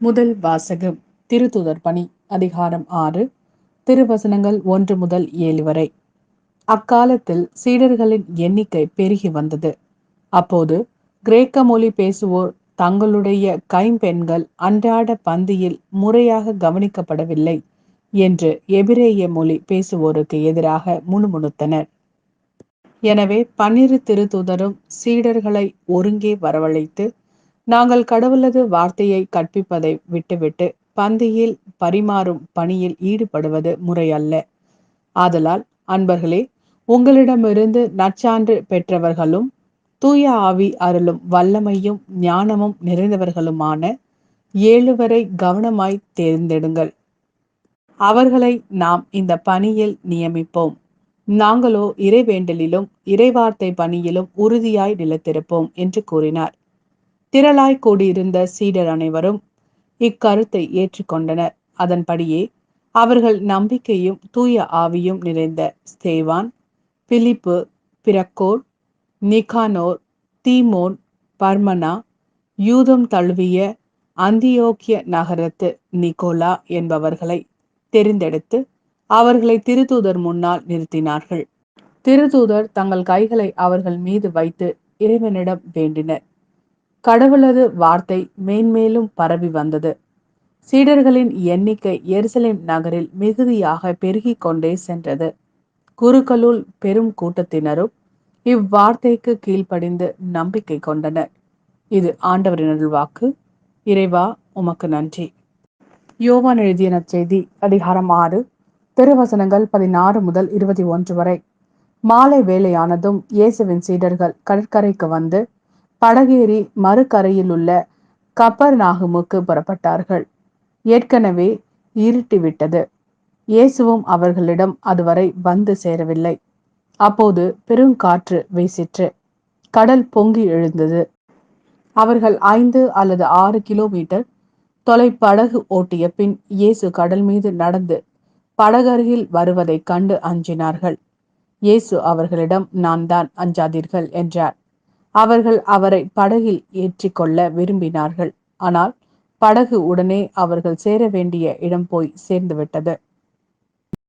முதல் வாசகம். திருத்துதர் பணி. அதிகாரம் 6. திருவசனங்கள் 1 முதல் 7 வரை. அக்காலத்தில் சீடர்களின் எண்ணிக்கை பெருகி வந்தது. அப்போது கிரேக்க மொழி பேசுவோர் தங்களுடைய கைம்பெண்கள் அன்றாட பந்தியில் முறையாக கவனிக்கப்படவில்லை என்று எபிரேய மொழி பேசுவோருக்கு எதிராக முணுமுணுத்தனர். எனவே 12 திருத்துதரும் சீடர்களை ஒருங்கே வரவழைத்து, நாங்கள் கடவுளது வார்த்தையை கற்பிப்பதை விட்டுவிட்டு பந்தியில் பரிமாறும் பணியில் ஈடுபடுவது முறையல்ல. ஆதலால் அன்பர்களே, உங்களிடமிருந்து நற்சான்று பெற்றவர்களும் தூய ஆவி அருளும் வல்லமையும் ஞானமும் நிறைந்தவர்களுமான 7 வரை கவனமாய் தேர்ந்தெடுங்கள். அவர்களை நாம் இந்த பணியில் நியமிப்போம். நாங்களோ இறைவேண்டலிலும் இறைவார்த்தை பணியிலும் உறுதியாய் நிலைத்திருப்போம் என்று கூறினார். திரளாய் கூடியிருந்த சீடர் அனைவரும் இக்கருத்தை ஏற்றுக்கொண்டனர். அதன்படியே அவர்கள் நம்பிக்கையும் தூய ஆவியும் நிறைந்த ஸ்தேவான், பிலிப்பு, பிரக்கோர், நிகானோர், தீமோன், பர்மனா, யூதம் தழுவிய அந்தியோக்கிய நகரத்து நிக்கோலா என்பவர்களை தெரிந்தெடுத்து அவர்களை திருத்தூதர் முன்னால் நிறுத்தினார்கள். திருத்தூதர் தங்கள் கைகளை அவர்கள் மீது வைத்து இறைவனிடம் வேண்டினர். கடவுளது வார்த்தை மேன்மேலும் பரவி வந்தது. சீடர்களின் எண்ணிக்கை எருசலேம் நகரில் மிகுதியாக பெருகிக் கொண்டே சென்றது. குருக்களுள் பெரும் கூட்டத்தினரும் இவ்வார்த்தைக்கு கீழ்ப்படிந்து நம்பிக்கை கொண்டனர். இது ஆண்டவரின் அருள்வாக்கு. இறைவா, உமக்கு நன்றி. யோவான் எழுதிய நற்செய்தி. அதிகாரம் 6. திருவசனங்கள் 16 முதல் 21 வரை. மாலை வேளையானதும் இயேசுவின் சீடர்கள் கடற்கரைக்கு வந்து படகேறி மறுகரையில் உள்ள கப்பர்நாகுமுக்கு புறப்பட்டார்கள். ஏற்கனவே இருட்டிவிட்டது. இயேசுவும் அவர்களிடம் அதுவரை வந்து சேரவில்லை. அப்போது பெருங்காற்று வீசிற்று. கடல் பொங்கி எழுந்தது. அவர்கள் 5 அல்லது 6 கிலோமீட்டர் தொலை படகு ஓட்டிய பின் இயேசு கடல் மீது நடந்து படகருகில் வருவதைக் கண்டு அஞ்சினார்கள். இயேசு அவர்களிடம், நான் தான், அஞ்சாதீர்கள் என்றார். அவர்கள் அவரை படகில் ஏற்றிக்கொள்ள விரும்பினார்கள். ஆனால் படகு உடனே அவர்கள் சேர வேண்டிய இடம் போய் சேர்ந்துவிட்டது.